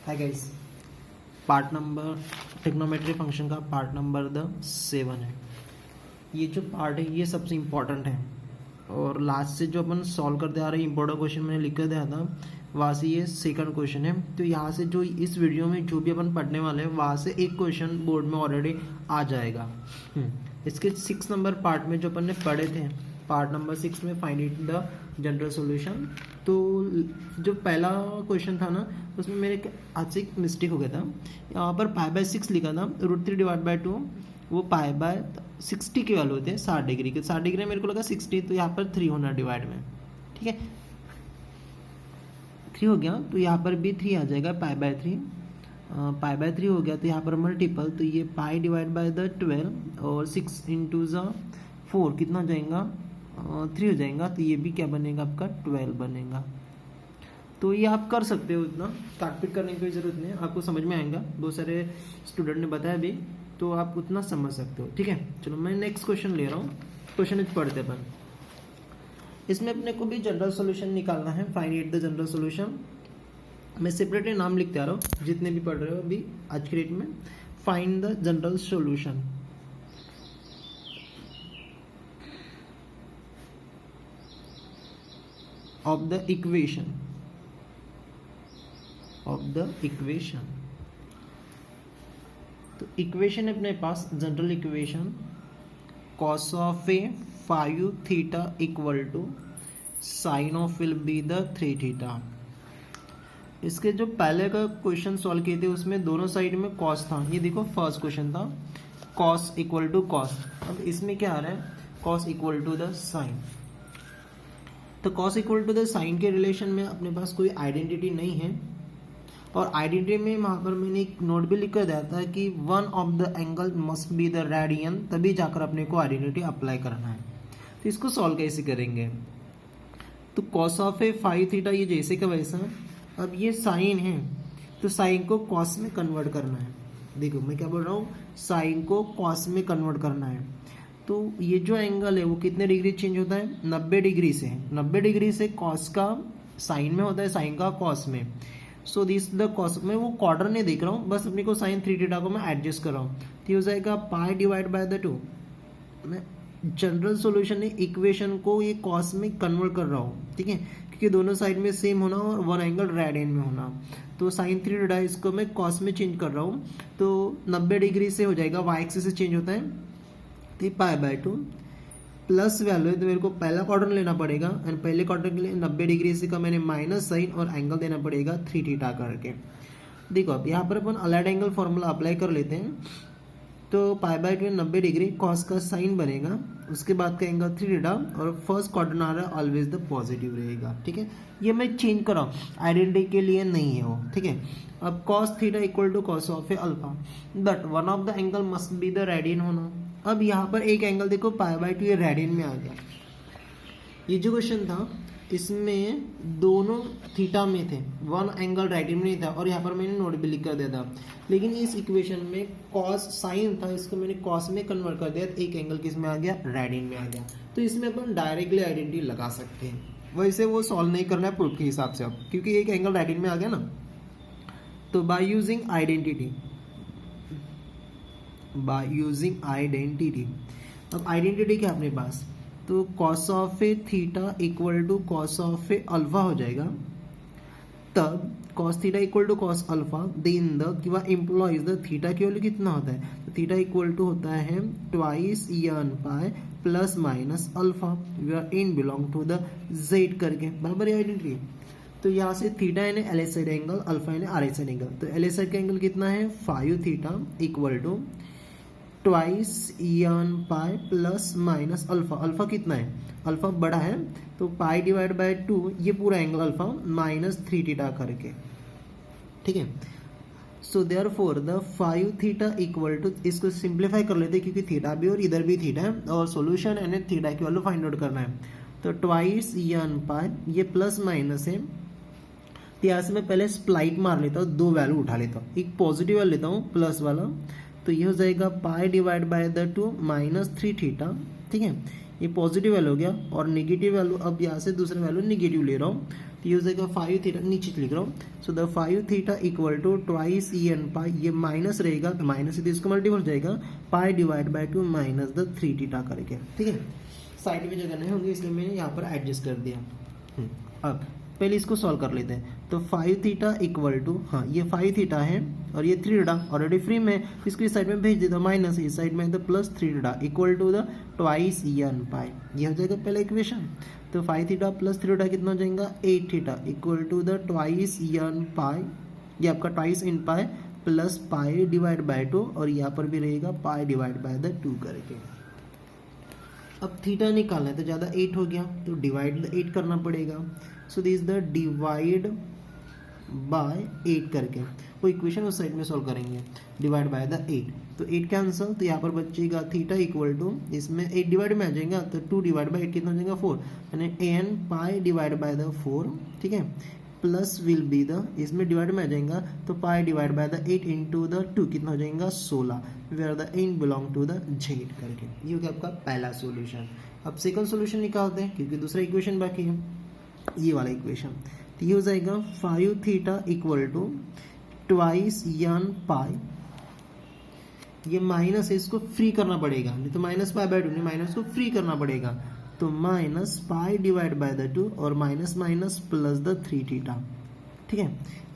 Hi guys, part number trigonometry function का part number 7 है। ये जो पार्ट है ये सबसे इम्पोर्टेंट है और लास्ट से जो अपन सॉल्व करते आ रहे हैं इम्पोर्टेंट क्वेश्चन मैंने लिख कर दिया था, वहाँ से ये सेकंड क्वेश्चन है। तो यहाँ से जो इस वीडियो में जो भी अपन पढ़ने वाले हैं वहाँ से एक क्वेश्चन बोर्ड में ऑलरेडी आ जाएगा। इसके 6 नंबर पार्ट में जो अपन ने पढ़े थे, पार्ट नंबर 6 में find it the general solution, तो जो पहला क्वेश्चन था ना उसमें मेरे हाथ से एक मिस्टेक हो गया था। यहाँ पर π/6 लिखा था, √3 / 2, वो π/60 के वाले होते हैं 60 डिग्री के। 60 डिग्री मेरे को लगा 60, तो यहाँ पर 3 होना डिवाइड में, ठीक है 3 हो गया, तो यहाँ पर भी 3 आ जाएगा π/3। π/3 हो गया तो यहाँ पर मल्टीपल, तो ये π/12 और 6 × 4 कितना हो जाएगा 3 हो जाएगा, तो ये भी क्या बनेगा आपका 12 बनेगा। तो ये आप कर सकते हो, इतना काटपीट करने की कोई ज़रूरत नहीं है, आपको समझ में आएगा। बहुत सारे स्टूडेंट ने बताया भी, तो आप उतना समझ सकते हो, ठीक है। चलो मैं नेक्स्ट क्वेश्चन ले रहा हूँ, क्वेश्चन पढ़ते अपन। इसमें अपने को भी जनरल सॉल्यूशन निकालना है, find it the general solution. मैं सेपरेटली नाम लिखते आ रहा हूँ, जितने भी पढ़ रहे हो अभी आज की डेट में। Find the general solution of the equation तो इक्वेशन है अपने पास general equation cos of a 5 theta equal to sine of will be the 3 theta. इसके जो पहले का क्वेश्चन सॉल्व किए थे उसमें दोनों साइड में cos था, ये देखो फर्स्ट क्वेश्चन था cos इक्वल टू cos। अब इसमें क्या आ रहा है cos equal to the sine. तो cos equal to the sine के रिलेशन में अपने पास कोई आइडेंटिटी नहीं है, और आइडेंटिटी में वहाँ पर मैंने एक नोट भी लिख कर दिया था कि one of the angle must be the radian, तभी जाकर अपने को आइडेंटिटी अप्लाई करना है। तो इसको सॉल्व कैसे करेंगे, तो cos ऑफ ए 5 थीटा ये जैसे का वैसा। अब ये साइन है तो साइन को cos में कन्वर्ट करना है। देखो मैं क्या बोल रहा हूँ, साइन को cos में कन्वर्ट करना है। तो ये जो एंगल है वो कितने डिग्री चेंज होता है 90 डिग्री से। 90 डिग्री से cos का साइन में होता है, साइन का cos में। सो दिस द cos में वो क्वार्टर नहीं देख रहा हूँ, बस अपने को साइन 3 थीटा को मैं एडजस्ट कर रहा हूँ, तो ये हो जाएगा π/2। मैं जनरल सॉल्यूशन है इक्वेशन को ये cos में कन्वर्ट कर रहा हूँ, ठीक है, क्योंकि दोनों साइड में सेम होना और वन एंगल रेडियन में होना। तो साइन 3 थीटा इसको मैं cos में चेंज कर रहा हूँ, तो 90 डिग्री से हो जाएगा, y एक्सिस से चेंज होता है, तो π/2 प्लस वैल्यू है तो मेरे को पहला क्वाड्रेंट लेना पड़ेगा, एंड पहले क्वाड्रेंट के लिए 90 डिग्री से का मैंने माइनस साइन और एंगल देना पड़ेगा 3 थीटा करके। देखो अब यहाँ पर अपन अलाइड एंगल फॉर्मूला अप्लाई कर लेते हैं। तो π/2 90 डिग्री, कॉस का साइन बनेगा, उसके बाद का एंगल 3 थीटा, और फर्स्ट क्वाड्रेंट आ रहा है ऑलवेज द पॉजिटिव रहेगा, ठीक है। ये मैं चेंज कर रहा हूँ, आइडेंटिटी के लिए नहीं है वो, ठीक है। अब cos theta equal to cos of a alpha, but one of the angle must be the radian होना। अब यहाँ पर एक एंगल देखो π/2 ये रेडियन में आ गया। ये जो क्वेश्चन था इसमें दोनों थीटा में थे, वन एंगल रेडियन में नहीं था, और यहाँ पर मैंने नोट भी लिख कर दिया था। लेकिन इस इक्वेशन में cos साइन था, इसको मैंने cos में कन्वर्ट कर दिया, एक एंगल किस में आ गया रेडियन में आ गया। तो इसमें अपन डायरेक्टली आइडेंटिटी लगा सकते हैं, वैसे वो सॉल्व नहीं करना है प्रूफ के हिसाब से अब, क्योंकि एक एंगल रेडियन में आ गया ना। तो बाय यूजिंग आइडेंटिटी, अब आइडेंटिटी क्या अपने पास, तो cos of a theta equal to cos of a alpha हो जाएगा। तब cos theta equal to cos alpha, then the कि वह एम्प्लॉइज द थीटा की वैल्यू कितना होता है, तो थीटा इक्वल टू होता है twice n pi plus minus alpha, where n belong to the z करके, बराबर आइडेंटिटी। तो यहाँ से थीटा यानी L S side angle, alpha यानी आर एस साइड एंगल, तो एल एस साइड का एंगल कितना है 5 theta equal to twice n pi plus minus alpha. Alpha कितना है, अल्फा बड़ा है, तो π/2 ये पूरा एंगल अल्फा माइनस 3 थीटा करके, ठीक है। So therefore the 5 theta equal to, इसको सिंप्लीफाई कर लेते हैं क्योंकि थीटा भी और इधर भी थीटा है, और सॉल्यूशन यानी थीटा की वैल्यू फाइंड आउट करना है। तो ट्वाइस n पाई ये प्लस माइनस है, तो यहाँ से मैं पहले स्प्लाइट मार लेता हूँ, 2 वैल्यू उठा लेता हूँ, एक पॉजिटिव वाला लेता हूँ प्लस वाला, तो ये हो जाएगा π/2 माइनस 3 थीटा, ठीक है। ये पॉजिटिव वैल्यू हो गया, और नेगेटिव वैल्यू अब यहाँ से दूसरा वैल्यू नेगेटिव ले रहा हूँ, तो ये हो जाएगा 5 थीटा, नीचे लिख रहा हूँ। So the 5 theta equal to twice n pi, ये माइनस रहेगा तो माइनस से तो इसको मल्टीपल हो जाएगा, pi divide by 2 minus the 3 theta करके, ठीक है। साइड में जगह नहीं होंगी इसलिए मैंने यहाँ पर एडजस्ट कर दिया। अब पहले इसको सॉल्व कर लेते हैं। तो 5 थीटा इक्वल टू, हाँ ये 5 थीटा है और ये 3 थीटा ऑलरेडी फ्री में, इसको इस साइड में भेज देता, माइनस इस साइड में तो plus 3 theta equal to the twice n pi, ये हो जाएगा पहला इक्वेशन। तो 5 थीटा प्लस 3 थीटा कितना हो जाएगा 8 theta equal to the twice n pi, ये आपका twice n pi plus pi divide by 2 और यहाँ पर भी रहेगा पाई डिवाइड बाय द 2 करके। अब थीटा निकालना है तो ज़्यादा 8 हो गया तो डिवाइड 8 करना पड़ेगा। So this the divide by 8 करके वो इक्वेशन उस साइड में सॉल्व करेंगे, डिवाइड बाय द 8, तो 8 कैंसिल, तो यहाँ पर बचेगा थीटा इक्वल टू, इसमें 8 डिवाइड में आ जाएगा तो 2 डिवाइड बाय 8 कितना हो जाएगा 4, यानी n pi divide by the 4, ठीक है, प्लस विल बी द, इसमें डिवाइड में आ जाएगा तो pi divide by the 8 into the 2 कितना हो जाएगा 16, where the n belong to the Z करके। ये हो गया आपका पहला सॉल्यूशन। अब सेकंड सॉल्यूशन निकालते हैं क्योंकि दूसरा इक्वेशन बाकी है, ये वाला इक्वेशन। तो ये हो जाएगा 5 theta equal to twice n पाई, ये माइनस है इसको फ्री करना पड़ेगा, नहीं तो माइनस पाई बाय 2, नहीं माइनस को फ्री करना पड़ेगा, तो minus pi divide by the 2 और minus minus plus the 3 theta, ठीक है।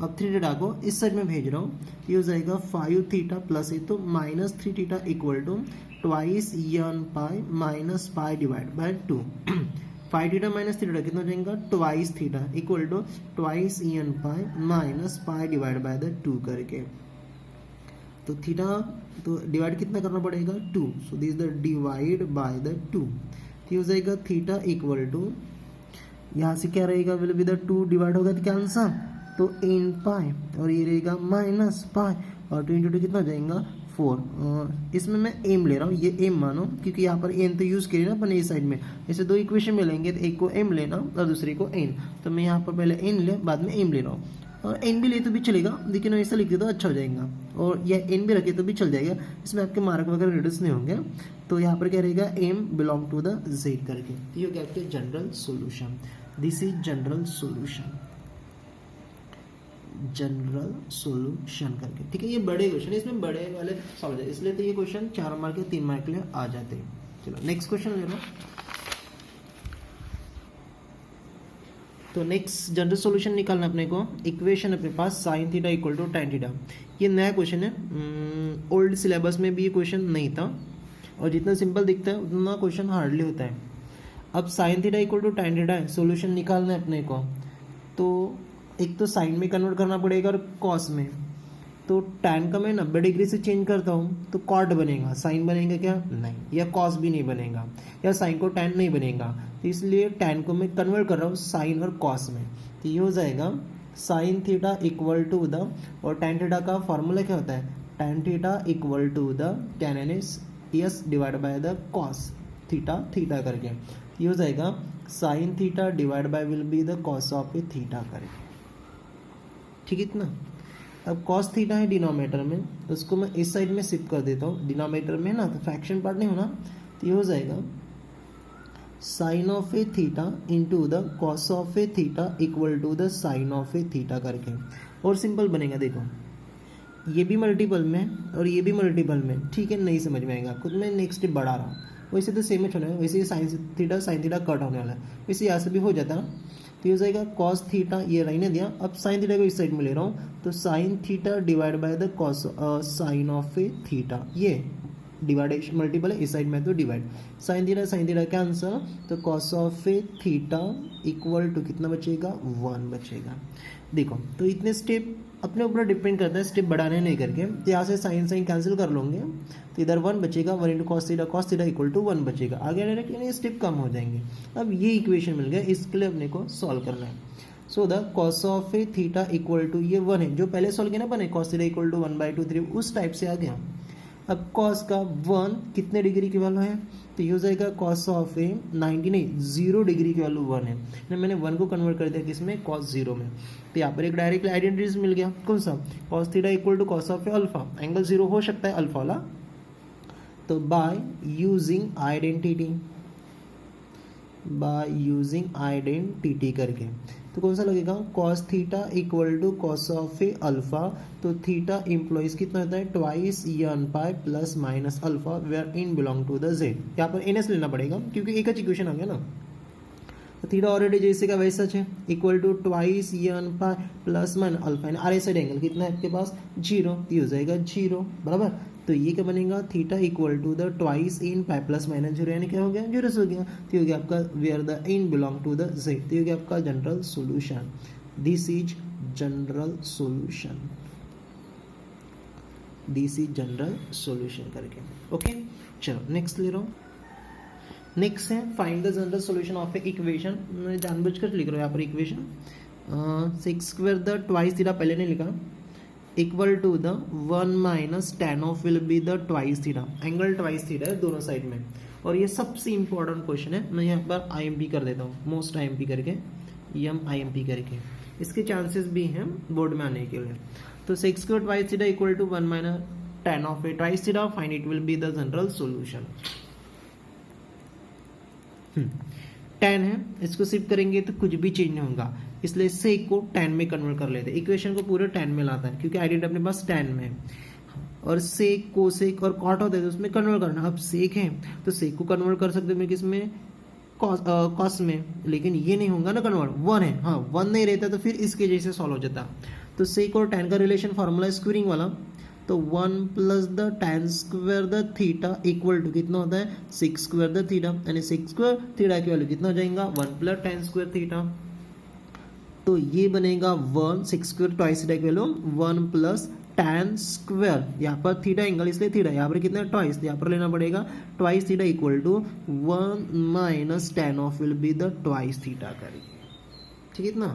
अब 3 थीटा को इस साइड में भेज रहा हूँ, ये हो जाएगा 5 थीटा प्लस है तो minus 3 theta equal to twice n pi minus pi divide by 2। 5 theta minus 3 theta कितना हो जाएगा twice theta equal to twice n pi minus pi divide by the 2 करके। तो थीटा तो डिवाइड कितना करना पड़ेगा 2, so this the divide by the 2, तो हो जाएगा थीटा इक्वल टू, यहाँ से क्या रहेगा विल बी द 2 डिवाइड होगा तो क्या आंसर, तो एन पाई और ये रहेगा माइनस पाई और 2 इंटू 2 कितना हो जाएगा 4, और इसमें मैं एम ले रहा हूँ, ये एम मानो क्योंकि यहाँ पर एन तो यूज़ करिए ना अपन इस साइड में, ऐसे दो इक्वेशन मिलेंगे तो एक को एम लेना और दूसरे को एन, तो मैं यहाँ पर पहले एन ले बाद में एम ले रहा हूँ, और एन भी ले तो भी चलेगा लेकिन ऐसा लिख दे तो अच्छा हो जाएगा, और यह एन भी रखे तो भी चल जाएगा, इसमें आपके मार्क वगैरह रिड्यूस नहीं होंगे। तो यहाँ पर क्या रहेगा m belong to the Z करके, ये हो गया आपके general solution. This is general solution, general solution करके, ठीक है। ये बड़े क्वेश्चन, इसमें बड़े वाले सॉल्व जाए, इसलिए तो ये क्वेश्चन 4 मार्क के 3 मार्क के लिए आ जाते हैं। चलो नेक्स्ट क्वेश्चन ले लो। तो नेक्स्ट जनरल सॉल्यूशन निकालना अपने को, इक्वेशन अपने पास sine theta equal to tan theta, ये नया क्वेश्चन है, ओल्ड सिलेबस में भी ये क्वेश्चन नहीं था और जितना सिंपल दिखता है उतना क्वेश्चन हार्डली होता है। अब sine theta equal to tan theta है, सोल्यूशन निकालना है अपने को, तो एक तो साइन में कन्वर्ट करना पड़ेगा और कॉस में, तो tan का मैं 90 डिग्री से चेंज करता हूँ तो कॉट बनेगा, साइन बनेगा क्या नहीं, या कॉस भी नहीं बनेगा, या साइन को tan नहीं बनेगा, तो इसलिए tan को मैं कन्वर्ट कर रहा हूँ साइन और कॉस में, तो ये हो जाएगा sine theta equal to the, और tan थीटा का फॉर्मूला क्या होता है, tan theta equal to the tan n S divide by the cos theta theta करके, ये हो जाएगा sine theta divide by will be the cos of a theta करके, ठीक इतना। अब कॉस थीटा है डिनोमिनेटर में, तो उसको मैं इस साइड में शिफ्ट कर देता हूँ, डिनोमिनेटर में ना तो फ्रैक्शन पार्ट नहीं होना, तो ये हो जाएगा sine of a theta into the cos of a theta equal to the sine of a theta करके, और सिंपल बनेगा। देखो ये भी मल्टीपल में और ये भी मल्टीपल में, ठीक है, नहीं समझ में आएगा आपको, तो मैं नेक्स्ट स्टेप बढ़ा रहा हूँ, वैसे तो सेम ही होना है, वैसे ही साइन थीटा कट होने वाला है, वैसे यहाँ से भी हो जाता है, तो ये हो जाएगा कॉस थीटा, ये रहने दिया, अब साइन थीटा को इस साइड में ले रहा हूँ, तो sine theta divide by the cos sine of a theta, ये डिवाइडेशन मल्टीपल है, इस साइड में तो डिवाइड, साइन थीटा कैंसल, तो cos of a theta equal to कितना बचेगा 1 बचेगा। देखो तो इतने स्टेप अपने ऊपर डिपेंड करता है, स्टेप बढ़ाने नहीं करके, तो यहाँ से साइन कैंसिल कर लोगे तो इधर 1 बचेगा, 1 into cos theta equal to 1 बचेगा, आगे डायरेक्ट यानी स्टेप कम हो जाएंगे। अब ये इक्वेशन मिल गया, इसके लिए अपने को सॉल्व करना है। So the cos of a theta equal to, ये 1 है जो पहले सॉल्व किया ना बने, कॉस थीटा इक्वल टू 1/2 उस टाइप से आ गया। अब कॉस का 1 कितने डिग्री की वैल्यू है, तो ये हो जाएगा कॉस ऑफ ए 90 नहीं 0 डिग्री की वैल्यू 1 है, मैंने 1 को कन्वर्ट कर दिया किसमें कॉस 0 में, तो यहाँ पर एक डायरेक्ट आइडेंटिटीज मिल गया, कौन सा, cos theta equal to cos of a alpha, angle 0 हो सकता है अल्फा वाला, तो बाय यूजिंग आइडेंटिटी करके तो कौन सा लगेगा, cos theta equal to cos of a alpha. तो थीटा इम्प्लॉइज कितना होता है, twice n pi plus minus alpha where n belong to the Z. यहाँ पर एन एस लेना पड़ेगा क्योंकि एक इक्वेशन आ गया ना। तो थीटा ऑलरेडी जैसे का वैसा है, equal to twice n pi plus minus alpha and R side angle कितना है आपके पास, 0, ये हो जाएगा 0 बराबर। तो ये क्या बनेगा, theta equal to the twice n pi plus minus 0, यानी क्या हो गया, 0 हो गया। तो ये हो गया आपका where the n belong to the Z. तो ये हो गया आपका general solution. This is general solution, this is general solution करके। ओके चलो नेक्स्ट ले रहा हूँ। नेक्स्ट है find the general solution of a equation. मैं जानबूझकर लिख रहा हूँ यहाँ पर equation. Sec square the twice theta पहले नहीं लिखा, equal to the 1 minus tan of will be the twice theta. Angle twice theta है दोनों साइड में, और ये सबसे इंपॉर्टेंट क्वेश्चन है। मैं यहाँ पर IMP कर देता हूँ, मोस्ट IMP करके, IMP करके। इसके चांसेस भी हैं बोर्ड में आने के लिए। तो sec square twice theta equal to 1 minus tan of a twice theta, find it will be the general solution. tan है, इसको शिफ्ट करेंगे तो कुछ भी चेंज नहीं होगा, इसलिए सेक को tan में कन्वर्ट कर लेते हैं। इक्वेशन को पूरे tan में लाता है क्योंकि आइडेंटिटी अपने पास tan में है, और सेक कोसेक और कॉट होता है तो उसमें कन्वर्ट करना। अब सेक है तो सेक को कन्वर्ट कर सकते हैं किस में, कॉस में, लेकिन ये नहीं होगा ना कन्वर्ट, 1 है, हाँ 1 नहीं रहता तो फिर इसके जैसे सॉल्व हो जाता। तो सेक और tan का रिलेशन फॉर्मूला स्क्वेयरिंग वाला, तो 1 plus the tan square the theta equal to कितना होता है, 6 स्क्वायर द थीटा, यानी 6 स्क्वायर थीटा की वैल्यू कितना हो जाएगा, 1 प्लस tan स्क्वायर थीटा। तो ये बनेगा 1, 6 स्क्वायर ट्वाइस थीटा की वैल्यू 1 प्लस tan स्क्वायर, यहाँ पर थीटा एंगल इसलिए थीटा, यहाँ पर कितना ट्वाइस, यहाँ पर लेना पड़ेगा twice theta equal to 1 minus tan of will be the twice theta करेंगे। ठीक है इतना।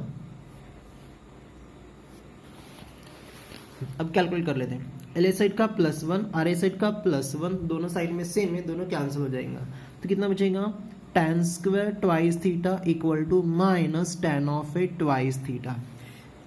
अब कैलकुलेट कर लेते हैं। एल साइड का +1, आर साइड का +1, दोनों साइड में सेम है, दोनों कैंसिल हो जाएगा। तो कितना बचेगा, tan square twice theta equal to minus tan of a twice theta.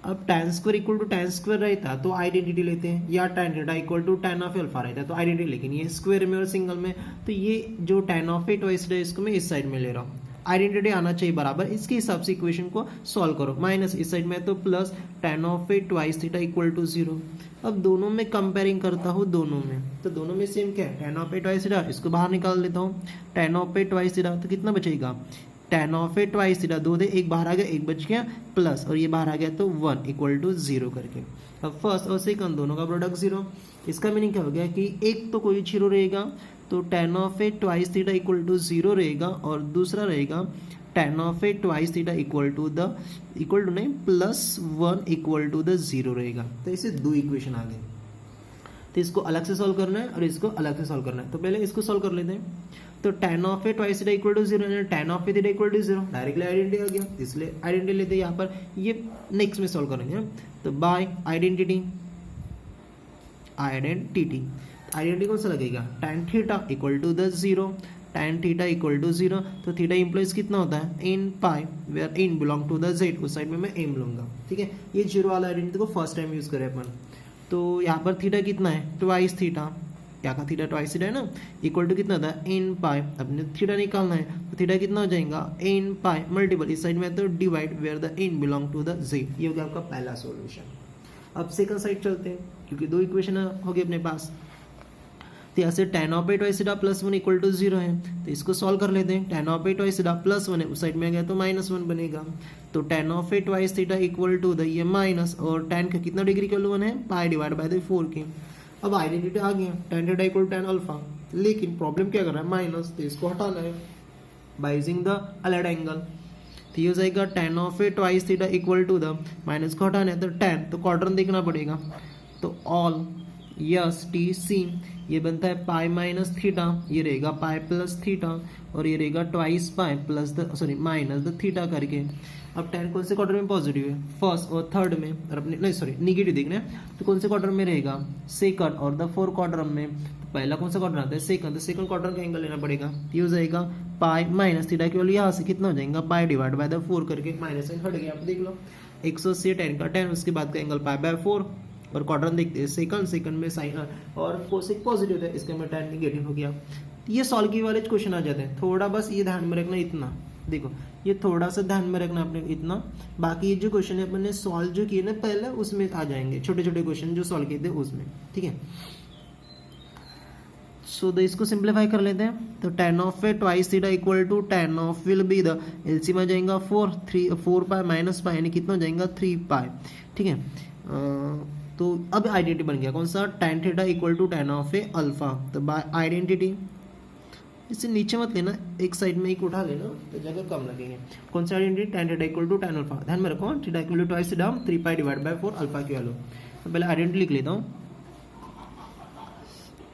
अब tan square equal to tan square रहता तो आइडेंटिटी लेते हैं, या tan theta equal to tan of alpha रहता तो आइडेंटिटी, लेकिन ये स्क्वायर में और सिंगल में, तो ये जो tan of a twice theta इसको मैं इस साइड में ले रहा हूँ। आइडेंटिटी आना चाहिए बराबर, इसके हिसाब से इक्वेशन को सॉल्व करो। माइनस इस साइड में तो plus tan of a twice theta equal to 0। अब दोनों में कंपेयरिंग करता हूँ, दोनों में, तो दोनों में सेम क्या है, tan of a twice theta, इसको बाहर निकाल लेता हूँ, tan of a twice theta, तो कितना बचेगा, tan of a twice theta, 2 दे 1 बाहर आ गया, 1 बच गया, प्लस और ये बाहर आ गया तो 1 इक्वल टू 0 करके। अब फर्स्ट और सेकंड दोनों का प्रोडक्ट 0। इसका मीनिंग क्या हो गया कि एक तो कोई 0 रहेगा, तो tan of a twice theta equal to 0 रहेगा, और दूसरा रहेगा tan of a twice theta equal to नहीं +1 इक्वल टू द 0 रहेगा। तो इसे 2 इक्वेशन आ गए। तो इसको अलग से सॉल्व करना है और इसको अलग से सॉल्व करना है। तो पहले इसको सॉल्व कर लेते हैं। तो tan of a twice theta equal to 0, tan of a theta equal to 0, directly identity आ गया, इसलिए आइडेंटिटी लेते हैं यहाँ पर। ये नेक्स्ट में सॉल्व करेंगे। तो बाय आइडेंटिटी कौन सा लगेगा, tan theta equal to the 0, tan theta equal to 0, तो थीटा इंप्लाइज कितना होता है, n pi, where n belong to the Z, उस साइड में मैं एम लूंगा। ठीक है, ये 0 वाला आइडेंटिटी को फर्स्ट टाइम यूज करें अपन। तो यहाँ पर थीटा कितना है, ट्वाइस थीटा, क्या का थीटा ट्वाइस थीटा है ना, इक्वल टू कितना था, इन पाई। अपने थीटा निकालना है तो थीटा कितना हो जाएगा, इन पाई मल्टीपल, इस साइड में तो divide where the n belong to the Z. ये हो गया आपका पहला सॉल्यूशन। अब सेकंड साइड चलते हैं, क्योंकि 2 इक्वेशन हो गए अपने पास। तो यहाँ से tan of a twice theta +1 equal to 0 है, तो इसको सॉल्व कर लेते हैं। tan of a twice theta +1 है, उस साइड में आ गया तो -1 बनेगा। तो tan of a twice theta equal to the ये माइनस, और tan का कितना डिग्री का 1 है, पाई डिवाइड बाय द 4 की। अब आइडेंटिटी आ गया, tan theta equal to tan alpha, लेकिन प्रॉब्लम क्या कर रहा है, माइनस, तो इसको हटाना है by using the allied angle. तो ये हो जाएगा tan of a twice theta equal to the, minus को हटाना है तो tan, तो क्वाड्रेंट देखना पड़ेगा। तो ऑल यस टी सी, ये बनता है पाई माइनस थीटा, ये रहेगा पाई प्लस थीटा, और ये रहेगा twice pi plus the minus the theta करके। अब tan कौन से क्वार्टर में पॉजिटिव है, फर्स्ट और थर्ड में, और अपने नहीं निगेटिव देखना है, तो कौन से क्वार्टर में रहेगा, सेकंड और द 4 क्वार्टर में। तो पहला कौन सा क्वार्टर आता है, सेकंड, तो सेकंड क्वार्टर का एंगल लेना पड़ेगा। ये हो जाएगा पाई माइनस थीटा केवल यहाँ से कितना हो जाएगा, पाई डिवाइड बाय द 4 करके, माइनस साइन हट गया। आप देख लो 180 tan का tan, उसके बाद का एंगल पाई बाय 4, और क्वाड्रेंट देखते हैं सेकंड में साइन और कोसेक पॉजिटिव है, इसके में tan निगेटिव हो गया। ये सॉल्व की वाले क्वेश्चन आ जाते हैं, थोड़ा बस ये ध्यान में रखना इतना, देखो ये थोड़ा सा ध्यान में रखना आपने इतना, बाकी ये जो क्वेश्चन है अपन ने सॉल्व जो किए ना पहले उसमें आ जाएंगे, छोटे छोटे क्वेश्चन जो सॉल्व किए थे उसमें, ठीक है। सो तो इसको सिंप्लीफाई कर लेते हैं। तो tan of a twice theta equal to tan of will be the L C में जाएगा 4 पाई माइनस पाई यानी कितना हो जाएगा 3 पाई, ठीक है। तो अब आइडेंटिटी बन गया कौन सा, tan theta equal to tan of a alpha. तो बाय आइडेंटिटी इसे नीचे मत लेना, एक साइड में एक उठा लेना तो जगह कम लगेंगे। कौन सा identity, tan theta equal to tan alpha, ध्यान में रखो theta equal to twice theta 3 pi divide by 4 alpha की वैल्यू। तो पहले आइडेंटिटी लिख लेता हूँ,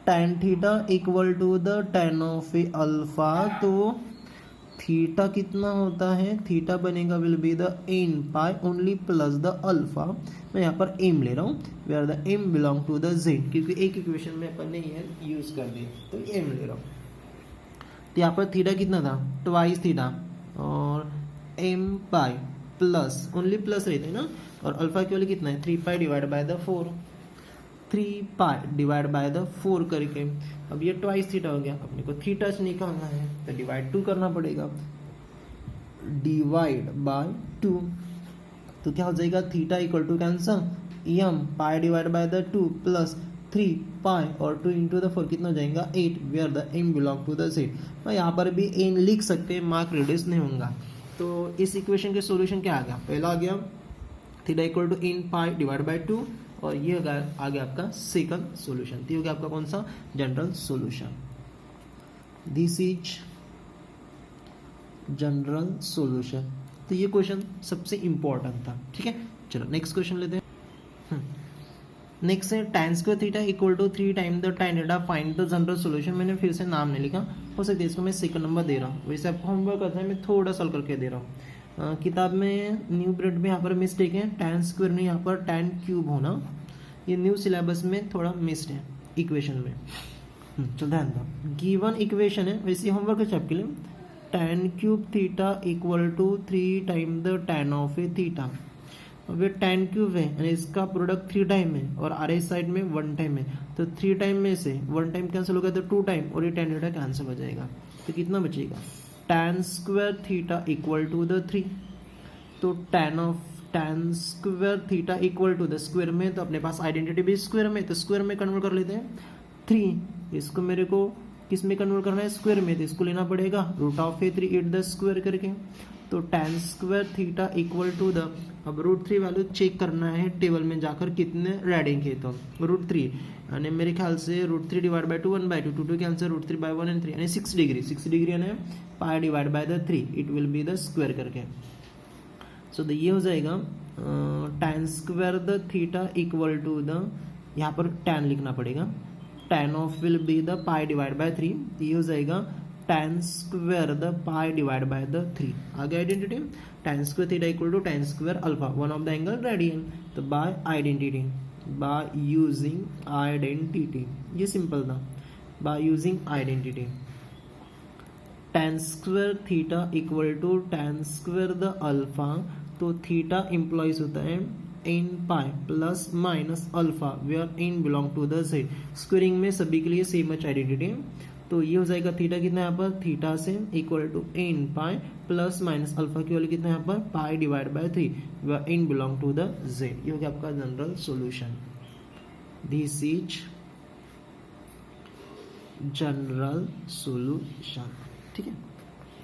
tan theta equal to the tan of a alpha. तो थीटा कितना होता है, थीटा बनेगा will be the n pi only plus the alpha. मैं यहाँ पर m ले रहा हूँ, where the m belong to the z, क्योंकि एक इक्वेशन में अपन ने ये यूज कर दिया तो m ले रहा हूँ। तो यहाँ पर थीटा कितना था, ट्वाइस थीटा और m pi plus only plus रहते हैं ना, और अल्फा की वैल्यू कितना है 3 pi divide by the 4, 3 pi divide by the 4 करके। अब ये ट्वाइस थीटा हो गया, अपने को थीटा से निकालना है तो डिवाइड 2 करना पड़ेगा, डिवाइड बाय 2। तो क्या हो जाएगा, theta equal to cancel m pi divide by the 2 plus 3 pi और 2 इंटू द 4 कितना हो जाएगा 8, where the m belong to the z। मैं यहाँ पर भी n लिख सकते हैं, मार्क रिड्यूस नहीं होगा। तो इस इक्वेशन के सॉल्यूशन क्या आ गया, पहला आ गया theta equal to n pi divide by 2, और ये आ गया आपका सेकंड सॉल्यूशन। तो ये हो गया आपका कौन सा, general solution. This is general solution. तो ये क्वेश्चन सबसे इंपॉर्टेंट था, ठीक है। चलो नेक्स्ट क्वेश्चन लेते हैं। नेक्स्ट है tan square theta equal to 3 time the tan theta, find the general solution. मैंने फिर से नाम नहीं लिखा, हो सकता है इसको मैं सेकंड नंबर दे रहा हूँ, वैसे आपको होमवर्क करना है, मैं थोड़ा सॉल्व करके दे रहा हूँ। किताब में न्यू ब्रेड में यहाँ पर मिस्टेक है, tan स्क्वायर में यहाँ पर tan क्यूब होना, ये न्यू सिलेबस में थोड़ा मिस्ड है इक्वेशन में। चलो ध्यान दो, गिवन इक्वेशन है, वैसे होमवर्क है आपके लिए, tan cube theta equal to 3 time the tan of a theta. अब ये tan क्यूब है यानी इसका प्रोडक्ट 3 टाइम है और आर साइड में 1 टाइम है, तो 3 टाइम में से 1 टाइम कैंसिल हो गया तो 2 टाइम, और ये tan थीटा कैंसिल हो जाएगा, तो कितना बचेगा, tan square theta equal to the 3। तो tan square theta equal to the square में, तो अपने पास आइडेंटिटी भी स्क्वायर में, तो स्क्वायर में कन्वर्ट कर लेते हैं 3। इसको मेरे को किस में कन्वर्ट करना है, स्क्वायर में, तो इसको लेना पड़ेगा root of a 3 8 the square करके। तो tan square theta equal to the, अब √3 वैल्यू चेक करना है टेबल में जाकर कितने रेडिंग है, तो √3 यानी मेरे ख्याल से √3 डिवाइड बाय 2 1/2, 2 के आंसर √3 बाय 1 एंड 3 यानी 6 डिग्री यानी pi divide by the 3, it will be the square करके। सो तो ये हो जाएगा tan square the theta equal to the, यहाँ पर tan लिखना पड़ेगा, tan of will be the pi divide by 3, ये हो जाएगा tan square the pi divide by the 3। आगे identity tan square theta equal to tan square alpha, one of the angle radian. तो by identity, bye using identity, ये simple था, by using identity tan square theta equal to tan square the alpha. तो theta implies होता है n pi plus minus alpha, where n belong to the z। Squaring में सभी के लिए same much identity, तो ये हो जाएगा थीटा कितना यहाँ पर, थीटा से equal to n pi plus minus alpha की वैल्यू कितना यहाँ पर, pi divide by 3, where n belong to the z। ये हो गया आपका general solution. This is general solution, ठीक है।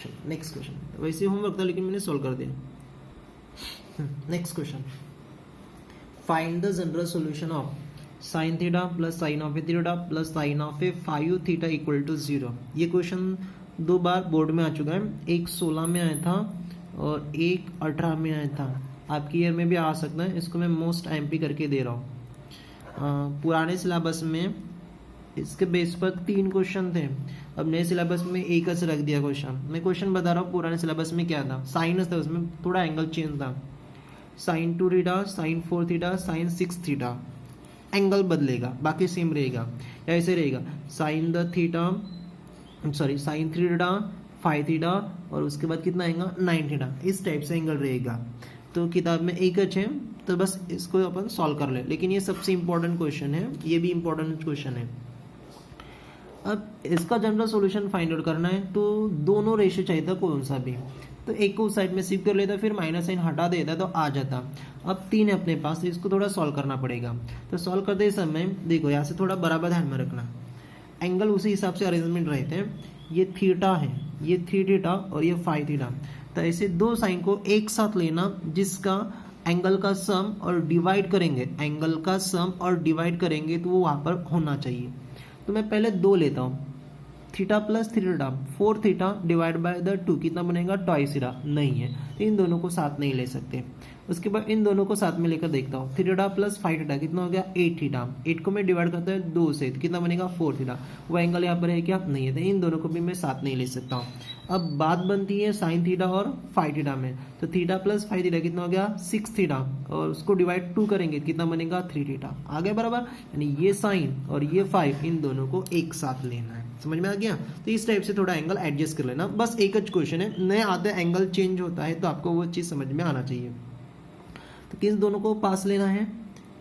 चलो नेक्स्ट क्वेश्चन, वैसे होमवर्क था लेकिन मैंने सॉल्व कर दिया। Next question, find the general solution of sine theta plus sign of a थीटा plus sign of A 5 theta equal to 0। ये क्वेश्चन 2 बार बोर्ड में आ चुका है, एक 16 में आया था और एक 18 में आया था, आपकी ईयर में भी आ सकता है। इसको मैं मोस्ट एमपी करके दे रहा हूँ। पुराने सिलेबस में इसके बेस पर 3 क्वेश्चन थे, अब नए सिलेबस में एक से रख दिया क्वेश्चन। मैं क्वेश्चन बता रहा हूँ, पुराने सिलेबस में क्या था, साइनस था, उसमें थोड़ा एंगल चेंज था, sine 2 theta, sine 4 theta, sine 6 theta, angle बदलेगा, बाकी सेम रहेगा। या ऐसे रहेगा sine the theta, sorry sine 3 theta 5 theta और उसके बाद कितना आएगा 9 थीटा, इस टाइप से एंगल रहेगा। तो किताब में एक है, तो बस इसको अपन सॉल्व कर ले, लेकिन ये सबसे इंपॉर्टेंट क्वेश्चन है, ये भी इंपॉर्टेंट क्वेश्चन है। अब इसका जनरल सॉल्यूशन फाइंड आउट करना है, तो दोनों रेशियो चाहिए था कौन सा भी, तो एक को उस साइड में शिफ्ट कर लेता, फिर माइनस साइन हटा देता तो आ जाता। अब 3 है अपने पास, तो इसको थोड़ा सॉल्व करना पड़ेगा। तो सॉल्व करते समय देखो यहाँ से थोड़ा बराबर ध्यान में रखना, एंगल उसी हिसाब से अरेंजमेंट रहते हैं। ये थीटा है, ये 3 थीटा और ये 5 थीटा। तो ऐसे दो साइन को एक साथ लेना जिसका एंगल का सम और डिवाइड करेंगे, एंगल का सम और डिवाइड करेंगे तो वो वहाँ पर होना चाहिए। तो मैं पहले 2 लेता हूँ, theta plus 3 theta, 4 theta divide by the 2 कितना बनेगा, ट्वाइस थीटा नहीं है, तो इन दोनों को साथ नहीं ले सकते। उसके बाद इन दोनों को साथ में लेकर देखता हूँ, 3 थीटा प्लस 5 थीटा कितना हो गया, 8 थीटा। 8 को मैं डिवाइड करता हूँ 2 से, तो कितना बनेगा, 4 थीटा। वो एंगल यहाँ पर है क्या, नहीं है, तो इन दोनों को भी मैं साथ नहीं ले सकता हूँ। अब बात बनती है साइन थीटा और 5 थीटा में, तो थीटा प्लस 5 थीटा कितना हो गया, 6 थीटा, और उसको डिवाइड 2 करेंगे कितना बनेगा, 3 थीटा। आगे बराबर, यानी ये साइन और ये 5 इन दोनों को एक साथ लेना है। समझ में आ गया। तो इस टाइप से थोड़ा एंगल एडजस्ट कर लेना, बस एक ही क्वेश्चन है, नए आते एंगल चेंज होता है तो आपको वो चीज़ समझ में आना चाहिए। तो किस दोनों को पास लेना है,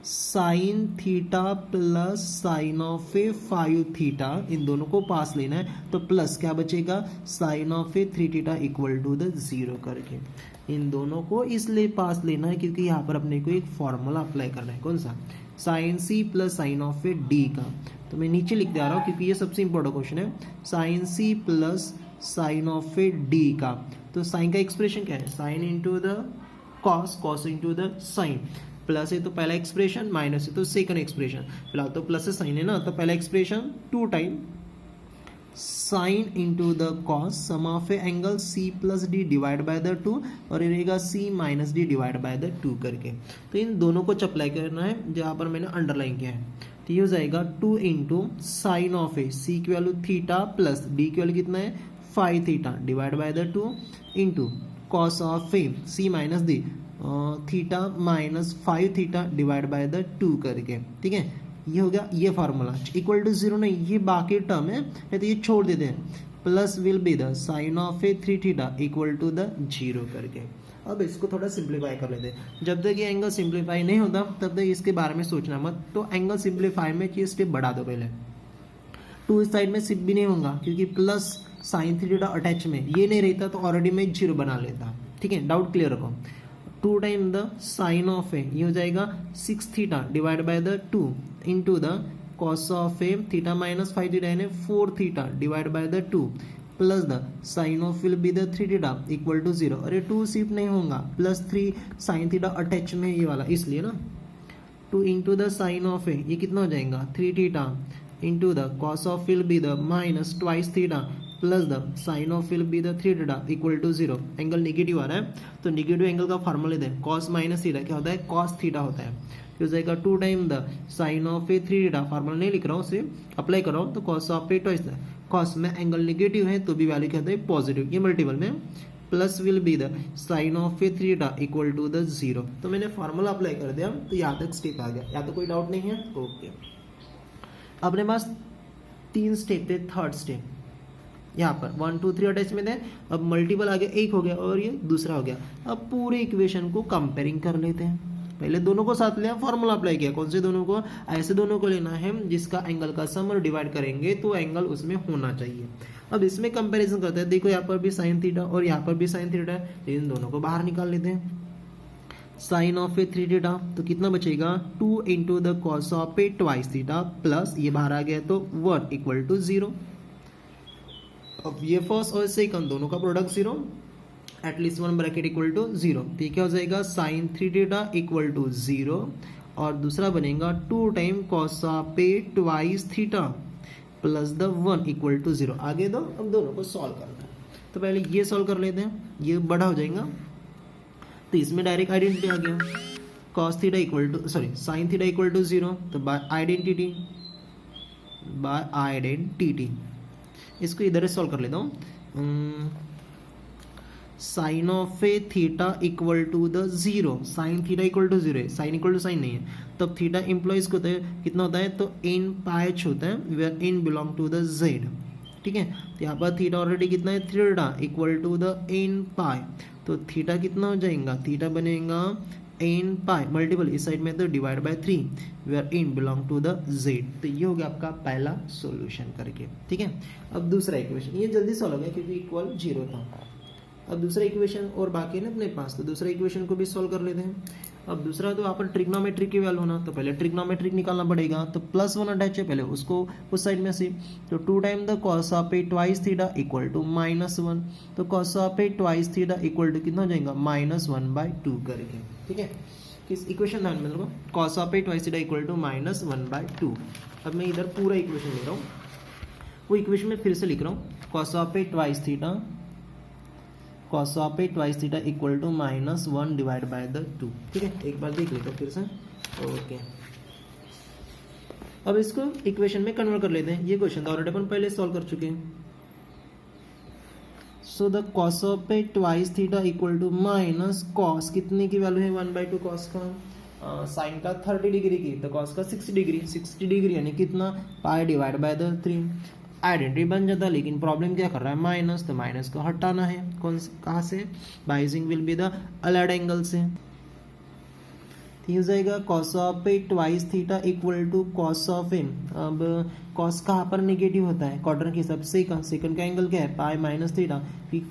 sine theta plus sign of A 5 theta, इन दोनों को पास लेना है। तो प्लस क्या बचेगा, sine of a 3 theta equal to the 0 करके इन दोनों को इसलिए पास लेना है क्योंकि यहाँ पर अपने को एक फॉर्मूला अप्लाई करना है। कौन सा, sine C plus sign of a D का। तो मैं नीचे लिख दे रहा हूँ क्योंकि ये सबसे इंपॉर्टेंट क्वेश्चन है, sine C plus sign of a D का। तो साइन का एक्सप्रेशन क्या है, sine into the cos, cos into the sine. Plus है तो पहला एक्सप्रेशन, माइनस है तो सेकंड एक्सप्रेशन। फिलहाल तो प्लस से साइन है ना, तो पहला expression 2 time sine into the cos sum of a angle C plus D divide by the 2, और ये रहेगा C minus D divide by the 2 करके। तो इन दोनों को अप्लाई करना है जहाँ पर मैंने अंडरलाइन किया है। तो ये हो जाएगा 2 into sine of a, C की वैल्यू थीटा प्लस डी की वैल्यू कितना है 5 theta divide by the 2 into cos of a C minus D theta minus 5 theta divide by the 2 करके। ठीक है, ये हो गया ये फार्मूला। इक्वल टू 0 नहीं, ये बाकी टर्म है, तो ये छोड़ देते हैं। Plus will be the sine of a 3 theta equal to the 0 करके। अब इसको थोड़ा सिंप्लीफाई कर लेते हैं। जब तक ये एंगल सिंप्लीफाई नहीं होता तब तक इसके बारे में सोचना मत। तो एंगल सिंप्लीफाई में ये स्टेप बढ़ा दो पहले। 2 इस साइड में शिफ्ट भी नहीं होगा क्योंकि प्लस साइन थीटा अटैच में ये नहीं रहता तो ऑलरेडी मैं 0 बना लेता। ठीक है, डाउट क्लियर रखो। 2 time the sine of a, ये हो जाएगा 6 theta divide by the 2 into the cos of a theta minus 5 theta यानी 4 theta divide by the 2 plus the sine of will be the 3 theta equal to 0। अरे 2 shift नहीं होगा, plus 3 sine theta attach में ये वाला, इसलिए ना 2 into the sine of a, ये कितना हो जाएगा 3 theta into the cos of will be the minus twice theta plus the sine of will be the 3 theta equal to 0। Angle negative आ रहा है तो निगेटिव एंगल का फार्मूला दें, कॉस माइनस थीटा क्या होता है, कॉस थीटा होता है। हो जाएगा 2 time the sine of a 3 theta, formula नहीं लिख रहा हूँ, सिर्फ अप्लाई कर रहा हूँ। तो cos of a twice, cos में एंगल निगेटिव है तो भी वैल्यू क्या होता है, पॉजिटिव, ये मल्टीपल में। Plus will be the sine of a 3 theta equal to the 0। तो मैंने फार्मूला अप्लाई कर दिया तो यहाँ तक स्टेप आ गया, यहाँ तो कोई डाउट नहीं है। ओके, अपने पास 3 स्टेप थे, थर्ड स्टेप यहाँ पर 1 2 3 अटैच में थे। अब मल्टीपल आ गया, एक हो गया और ये दूसरा हो गया। अब पूरे इक्वेशन को कंपेयरिंग कर लेते हैं। पहले दोनों को साथ लिया, फॉर्मूला अप्लाई किया। कौन से दोनों को, ऐसे दोनों को लेना है जिसका एंगल का सम और डिवाइड करेंगे तो एंगल उसमें होना चाहिए। अब इसमें कंपैरिजन करते हैं, देखो यहाँ पर भी साइन थीटा और यहाँ पर भी साइन थीटा है, तो इन दोनों को बाहर निकाल लेते हैं। साइन ऑफ ए 3 थीटा तो कितना बचेगा 2 into the cos of a twice theta plus ये बाहर आ गया तो 1 इक्वल टू 0। अब ये फर्स्ट और सेकंड दोनों का product 0, at least 1 bracket equal to 0। तो ये क्या हो जाएगा साइन 3 थीटा इक्वल टू 0 और दूसरा बनेगा 2 time cos of a twice theta plus the 1 equal to 0। आगे दो, अब दोनों को सॉल्व करना है। तो पहले ये सॉल्व कर लेते हैं, ये बड़ा हो जाएगा तो इसमें डायरेक्ट आइडेंटिटी आ गया, cos theta equal to sorry sine theta equal to 0। तो बाय आइडेंटिटी इसको इधर से सॉल्व कर लेता हूँ। Sine of a theta equal to the 0, sine theta equal to 0 है, साइन इक्वल टू साइन नहीं है, तब थीटा इम्प्लॉइज को कितना होता है तो इन पाइच होता है, where n belong to the Z. ठीक है, तो यहाँ पर थीटा ऑलरेडी कितना है 3 theta equal to the n pi, तो थीटा कितना हो जाएगा, थीटा बनेगा इन पाई मल्टीपल इस साइड में तो divide by 3 where n belong to the Z. तो ये हो गया आपका पहला सॉल्यूशन करके। ठीक है, अब दूसरा इक्वेशन, ये जल्दी सॉल्व हो गया क्योंकि इक्वल 0 था। अब दूसरा इक्वेशन और बाकी है ना अपने पास, तो दूसरा इक्वेशन को भी सॉल्व कर लेते हैं। अब दूसरा तो अपन ट्रिग्नोमेट्रिक की वैल्यू ना, तो पहले ट्रिग्नोमेट्रिक निकालना पड़ेगा, तो +1 अटैच है पहले उसको उस साइड में से, तो 2 time the cos of a twice theta equal to -1, तो cos of a twice theta equal to कितना हो जाएगा -1/2 करके, ठीक है। किस इक्वेशन ध्यान में रखो, cos of a twice theta equal to -1/2। अब मैं इधर पूरा इक्वेशन ले रहा हूँ, वो इक्वेशन में फिर से लिख रहा हूँ, cos of a twice theta equal to -1 divide by the 2, ठीक है। एक बार देख लेते हो फिर से, ओके। अब इसको इक्वेशन में कन्वर्ट कर लेते हैं, ये क्वेश्चन था ऑलरेडी अपन पहले सॉल्व कर चुके हैं। So the cos of a twice theta equal to minus cos कितने की वैल्यू है 1/2 कॉस का, साइन का 30 डिग्री की, तो कॉस का 60 डिग्री यानी कितना पाई डिवाइड बाय द 3। आइडेंटिटी बन जाता, लेकिन प्रॉब्लम क्या कर रहा है माइनस, तो माइनस को हटाना है, कौन कहाँ से, by using will be the allied angle से। तो हो जाएगा cos of a twice theta equal to cos of a, अब कॉस कहाँ पर नेगेटिव होता है क्वाड्रेंट के हिसाब से, सेकंड का एंगल क्या है पाई माइनस थीटा,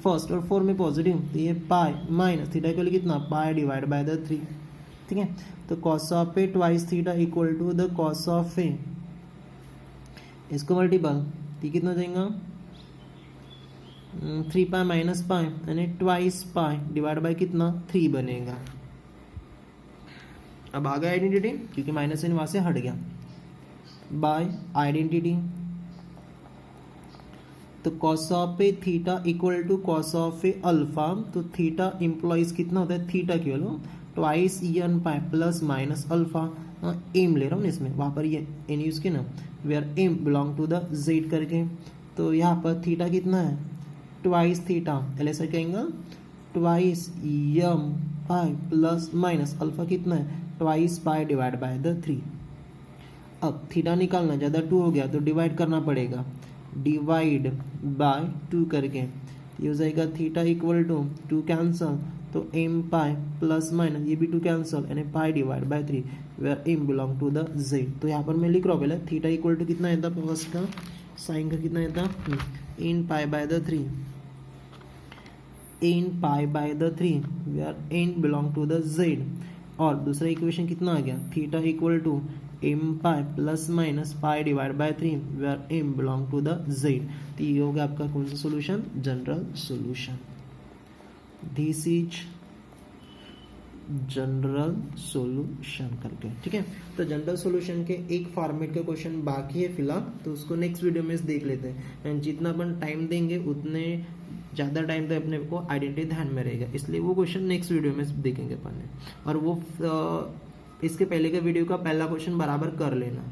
फर्स्ट और 4 में पॉजिटिव, तो ये पाई माइनस थीटा इक्वल कितना पाई डिवाइड बाय द 3, ठीक है। तो cos of a twice theta equal to the cos of a, इसको मल्टीपल, तो कितना हो जाएगा 3 पाई माइनस पाई यानी ट्वाइस पाई डिवाइड बाय कितना 3 बनेगा। अब आ गया आइडेंटिटी, क्योंकि माइनस वहां से हट गया, बाय आइडेंटिटी। तो cos of a theta equal to cos of a alpha, तो थीटा इंप्लॉइज कितना होता है, थीटा की value twice n pi plus minus alpha. M ले रहा हूँ इसमें, वहाँ पर ये एन यूज के ना, where M belong to the Z करके, तो यहाँ पर थीटा कितना है ट्वाइस थीटा, ऐसा कहेंगे twice M pi plus minus alpha कितना है twice pi divide by the 3। अब थीटा निकालना, ज़्यादा 2 हो गया तो डिवाइड करना पड़ेगा, डिवाइड बाय 2 करके, ये हो जाएगा थीटा इक्वल टू 2 कैंसल, तो एम पाई प्लस माइनस ये भी 2 कैंसल यानी pi divide by 3, where M belong to the Z. तो यहाँ पर मैं लिख रहा हूँ पहले थीटा इक्वल टू कितना है था फर्स्ट का, साइन का कितना है था n pi by the 3, n pi by the 3 where n belong to the Z. और दूसरा इक्वेशन कितना आ गया theta equal to m pi plus minus pi divide by 3 where M belong to the Z. तो ये होगा आपका कौन सा solution, general solution. This is general solution करके, ठीक है। तो जनरल सॉल्यूशन के एक फॉर्मेट का क्वेश्चन बाकी है फिलहाल, तो उसको नेक्स्ट वीडियो में देख लेते हैं। एंड जितना अपन टाइम देंगे उतने ज़्यादा टाइम तो अपने को आइडेंटिटी ध्यान में रहेगा, इसलिए वो क्वेश्चन नेक्स्ट वीडियो में देखेंगे अपन ने। और वो इसके पहले के वीडियो का पहला क्वेश्चन बराबर कर लेना।